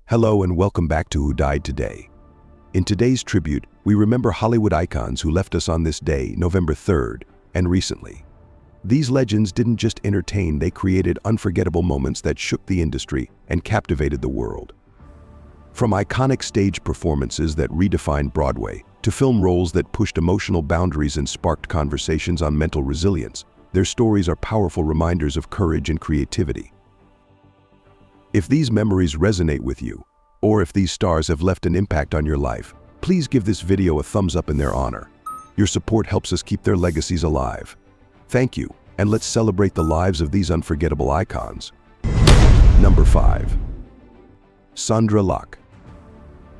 Hello and welcome back to Who Died Today. In today's tribute, we remember Hollywood icons who left us on this day, November 3rd, and recently. These legends didn't just entertain, they created unforgettable moments that shook the industry and captivated the world. From iconic stage performances that redefined Broadway to film roles that pushed emotional boundaries and sparked conversations on mental resilience, their stories are powerful reminders of courage and creativity. If these memories resonate with you, or if these stars have left an impact on your life, please give this video a thumbs up in their honor. Your support helps us keep their legacies alive. Thank you, and let's celebrate the lives of these unforgettable icons. Number 5. Sandra Lock.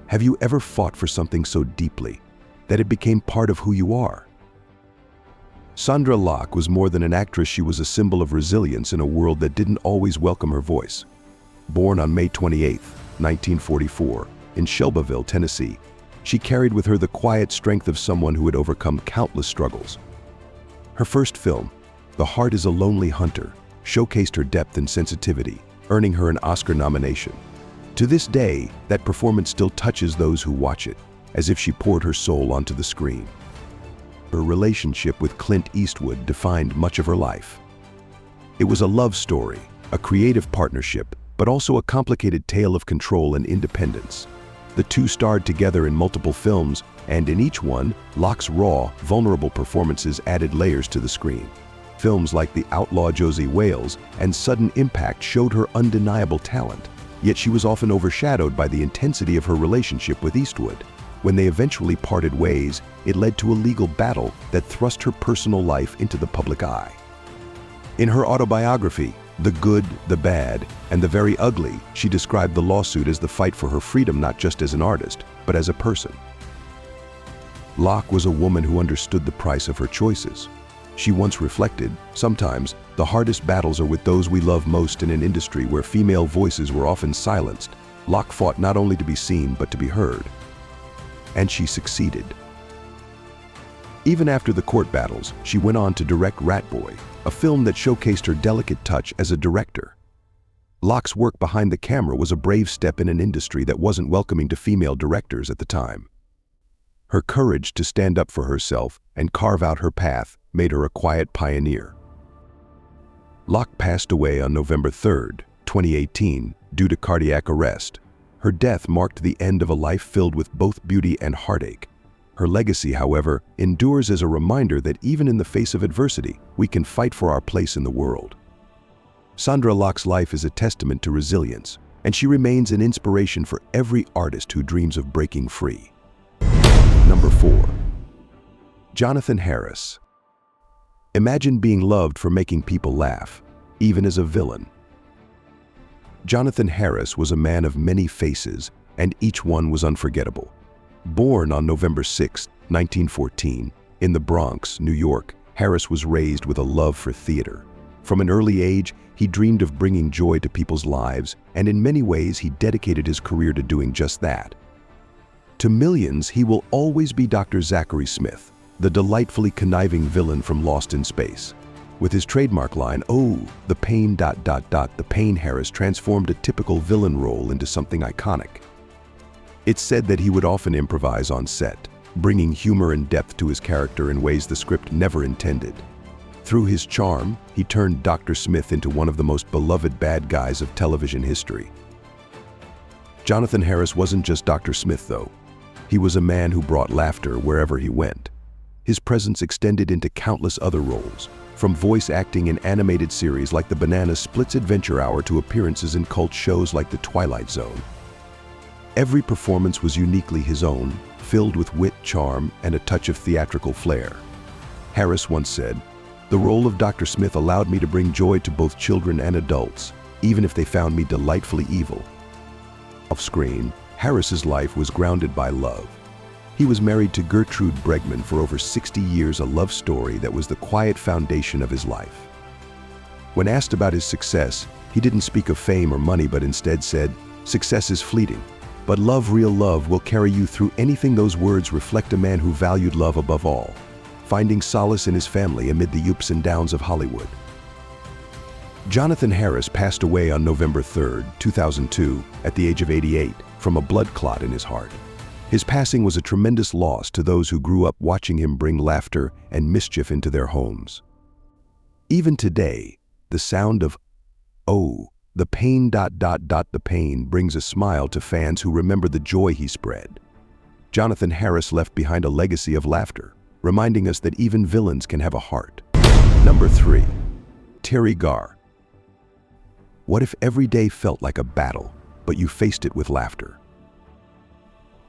Have you ever fought for something so deeply that it became part of who you are? Sandra Lock was more than an actress, she was a symbol of resilience in a world that didn't always welcome her voice. Born on May 28, 1944, in Shelbyville, Tennessee, she carried with her the quiet strength of someone who had overcome countless struggles. Her first film, The Heart is a Lonely Hunter, showcased her depth and sensitivity, earning her an Oscar nomination. To this day, that performance still touches those who watch it, as if she poured her soul onto the screen. Her relationship with Clint Eastwood defined much of her life. It was a love story, a creative partnership, but also a complicated tale of control and independence. The two starred together in multiple films, and in each one, Locke's raw, vulnerable performances added layers to the screen. Films like The Outlaw Josie Wales and Sudden Impact showed her undeniable talent, yet she was often overshadowed by the intensity of her relationship with Eastwood. When they eventually parted ways, it led to a legal battle that thrust her personal life into the public eye. In her autobiography, The Good, the Bad, and the Very Ugly, she described the lawsuit as the fight for her freedom not just as an artist, but as a person. Locke was a woman who understood the price of her choices. She once reflected, sometimes, the hardest battles are with those we love most. In an industry where female voices were often silenced, Locke fought not only to be seen, but to be heard. And she succeeded. Even after the court battles, she went on to direct Rat Boy, a film that showcased her delicate touch as a director. Locke's work behind the camera was a brave step in an industry that wasn't welcoming to female directors at the time. Her courage to stand up for herself and carve out her path made her a quiet pioneer. Locke passed away on November 3, 2018, due to cardiac arrest. Her death marked the end of a life filled with both beauty and heartache. Her legacy, however, endures as a reminder that even in the face of adversity, we can fight for our place in the world. Sandra Lock's life is a testament to resilience, and she remains an inspiration for every artist who dreams of breaking free. Number 4. Jonathan Harris. Imagine being loved for making people laugh, even as a villain. Jonathan Harris was a man of many faces, and each one was unforgettable. Born on November 6, 1914, in the Bronx, New York, Harris was raised with a love for theater. From an early age, he dreamed of bringing joy to people's lives, and in many ways he dedicated his career to doing just that. To millions, he will always be Dr. Zachary Smith, the delightfully conniving villain from Lost in Space. With his trademark line, "Oh, the pain, the pain," Harris transformed a typical villain role into something iconic. It's said that he would often improvise on set, bringing humor and depth to his character in ways the script never intended. Through his charm, he turned Dr. Smith into one of the most beloved bad guys of television history. Jonathan Harris wasn't just Dr. Smith, though. He was a man who brought laughter wherever he went. His presence extended into countless other roles, from voice acting in animated series like the Banana Splits Adventure Hour to appearances in cult shows like The Twilight Zone. Every performance was uniquely his own, filled with wit, charm, and a touch of theatrical flair. Harris once said, "The role of Dr. Smith allowed me to bring joy to both children and adults, even if they found me delightfully evil." Off-screen, Harris's life was grounded by love. He was married to Gertrude Bregman for over 60 years, a love story that was the quiet foundation of his life. When asked about his success, he didn't speak of fame or money, but instead said, "Success is fleeting, but love, real love, will carry you through anything." Those words reflect a man who valued love above all, finding solace in his family amid the ups and downs of Hollywood. Jonathan Harris passed away on November 3, 2002, at the age of 88, from a blood clot in his heart. His passing was a tremendous loss to those who grew up watching him bring laughter and mischief into their homes. Even today, the sound of "oh, the pain ... the pain" brings a smile to fans who remember the joy he spread. Jonathan Harris left behind a legacy of laughter, reminding us that even villains can have a heart. Number 3. Teri Garr. What if every day felt like a battle, but you faced it with laughter?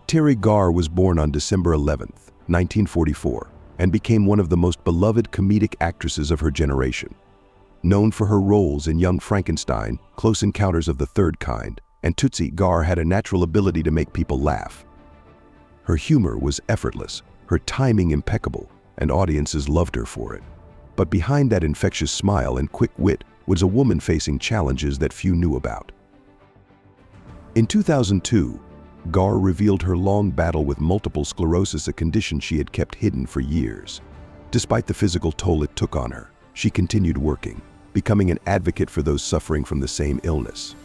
Teri Garr was born on December 11, 1944, and became one of the most beloved comedic actresses of her generation. Known for her roles in Young Frankenstein, Close Encounters of the Third Kind, and Tootsie, Garr had a natural ability to make people laugh. Her humor was effortless, her timing impeccable, and audiences loved her for it. But behind that infectious smile and quick wit was a woman facing challenges that few knew about. In 2002, Garr revealed her long battle with multiple sclerosis, a condition she had kept hidden for years. Despite the physical toll it took on her, she continued working, becoming an advocate for those suffering from the same illness.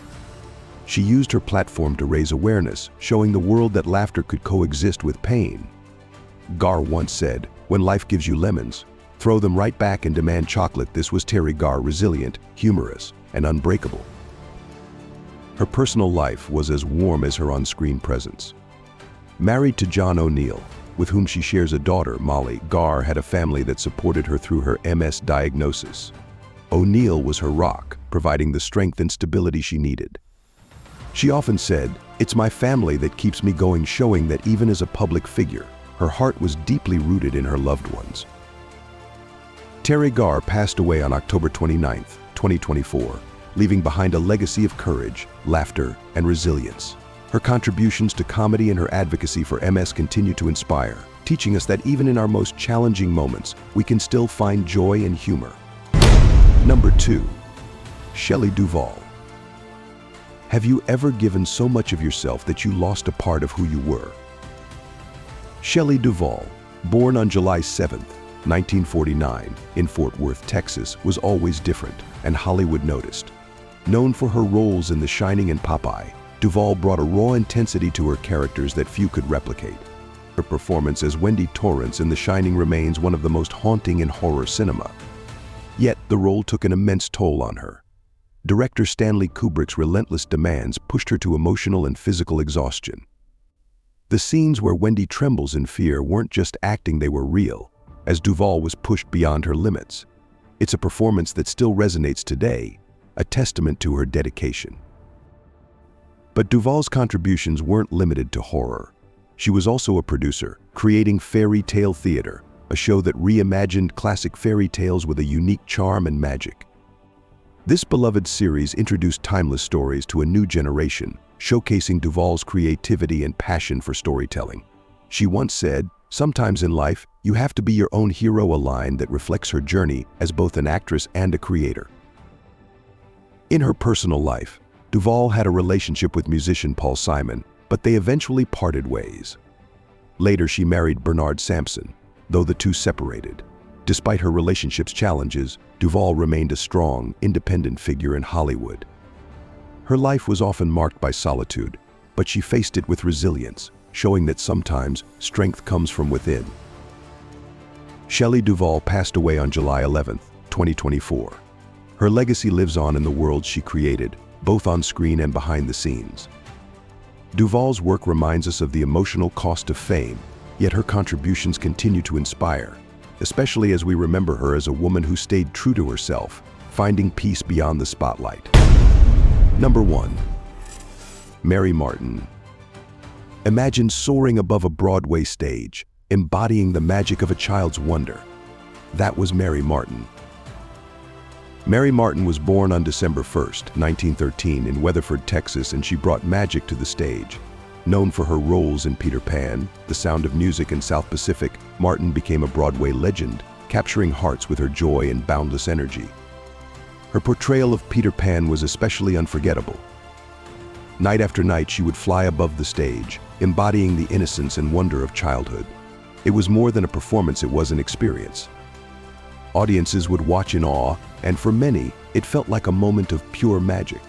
She used her platform to raise awareness, showing the world that laughter could coexist with pain. Garr once said, "When life gives you lemons, throw them right back and demand chocolate." This was Teri Garr, resilient, humorous, and unbreakable. Her personal life was as warm as her on-screen presence. Married to John O'Neill, with whom she shares a daughter, Molly, Garr had a family that supported her through her MS diagnosis. O'Neill was her rock, providing the strength and stability she needed. She often said, "It's my family that keeps me going," showing that even as a public figure, her heart was deeply rooted in her loved ones. Teri Garr passed away on October 29, 2024, leaving behind a legacy of courage, laughter, and resilience. Her contributions to comedy and her advocacy for MS continue to inspire, teaching us that even in our most challenging moments, we can still find joy and humor. Number 2. Shelley Duvall. Have you ever given so much of yourself that you lost a part of who you were? Shelley Duvall, born on July 7, 1949, in Fort Worth, Texas, was always different, and Hollywood noticed. Known for her roles in The Shining and Popeye, Duvall brought a raw intensity to her characters that few could replicate. Her performance as Wendy Torrance in The Shining remains one of the most haunting in horror cinema. Yet, the role took an immense toll on her. Director Stanley Kubrick's relentless demands pushed her to emotional and physical exhaustion. The scenes where Wendy trembles in fear weren't just acting, they were real, as Duvall was pushed beyond her limits. It's a performance that still resonates today, a testament to her dedication. But Duvall's contributions weren't limited to horror. She was also a producer, creating Fairy Tale Theater, a show that reimagined classic fairy tales with a unique charm and magic. This beloved series introduced timeless stories to a new generation, showcasing Duvall's creativity and passion for storytelling. She once said, "Sometimes in life, you have to be your own hero," a line that reflects her journey as both an actress and a creator. In her personal life, Duvall had a relationship with musician Paul Simon, but they eventually parted ways. Later, she married Bernard Sampson, though the two separated. Despite her relationship's challenges, Duvall remained a strong, independent figure in Hollywood. Her life was often marked by solitude, but she faced it with resilience, showing that sometimes strength comes from within. Shelley Duvall passed away on July 11, 2024. Her legacy lives on in the world she created, both on screen and behind the scenes. Duvall's work reminds us of the emotional cost of fame, yet her contributions continue to inspire, especially as we remember her as a woman who stayed true to herself, finding peace beyond the spotlight. Number 1. Mary Martin. Imagine soaring above a Broadway stage, embodying the magic of a child's wonder. That was Mary Martin. Mary Martin was born on December 1, 1913 in Weatherford, Texas, and she brought magic to the stage. Known for her roles in Peter Pan, The Sound of Music, and South Pacific, Martin became a Broadway legend, capturing hearts with her joy and boundless energy. Her portrayal of Peter Pan was especially unforgettable. Night after night, she would fly above the stage, embodying the innocence and wonder of childhood. It was more than a performance, it was an experience. Audiences would watch in awe, and for many, it felt like a moment of pure magic.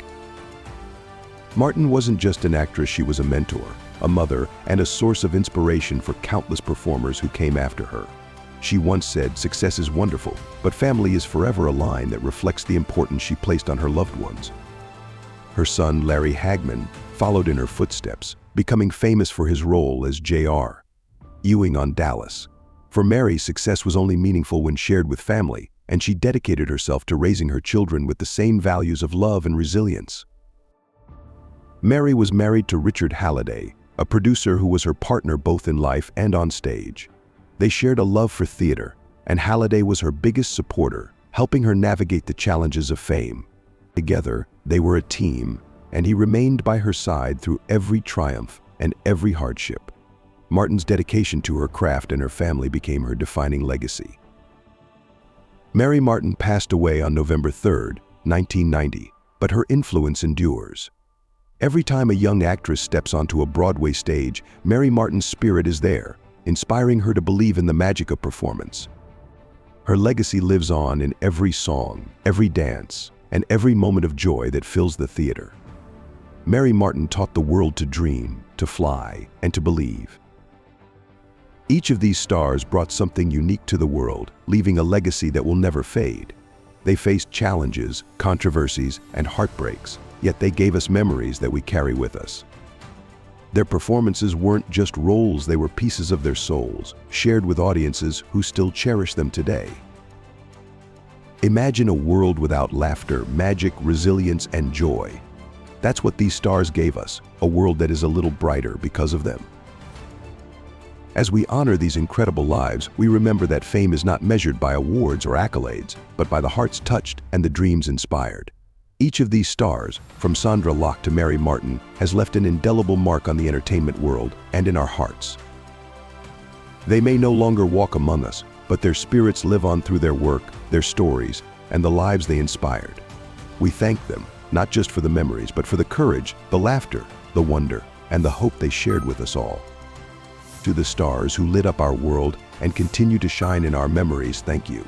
Martin wasn't just an actress, she was a mentor, a mother, and a source of inspiration for countless performers who came after her. She once said, "Success is wonderful, but family is forever," a line that reflects the importance she placed on her loved ones. Her son, Larry Hagman, followed in her footsteps, becoming famous for his role as J.R. Ewing on Dallas. For Mary, success was only meaningful when shared with family, and she dedicated herself to raising her children with the same values of love and resilience. Mary was married to Richard Halliday, a producer who was her partner both in life and on stage. They shared a love for theater, and Halliday was her biggest supporter, helping her navigate the challenges of fame. Together, they were a team, and he remained by her side through every triumph and every hardship. Martin's dedication to her craft and her family became her defining legacy. Mary Martin passed away on November 3, 1990, but her influence endures. Every time a young actress steps onto a Broadway stage, Mary Martin's spirit is there, inspiring her to believe in the magic of performance. Her legacy lives on in every song, every dance, and every moment of joy that fills the theater. Mary Martin taught the world to dream, to fly, and to believe. Each of these stars brought something unique to the world, leaving a legacy that will never fade. They faced challenges, controversies, and heartbreaks, yet they gave us memories that we carry with us. Their performances weren't just roles, they were pieces of their souls, shared with audiences who still cherish them today. Imagine a world without laughter, magic, resilience, and joy. That's what these stars gave us, a world that is a little brighter because of them. As we honor these incredible lives, we remember that fame is not measured by awards or accolades, but by the hearts touched and the dreams inspired. Each of these stars, from Sandra Lock to Mary Martin, has left an indelible mark on the entertainment world and in our hearts. They may no longer walk among us, but their spirits live on through their work, their stories, and the lives they inspired. We thank them, not just for the memories, but for the courage, the laughter, the wonder, and the hope they shared with us all. To the stars who lit up our world and continue to shine in our memories, thank you.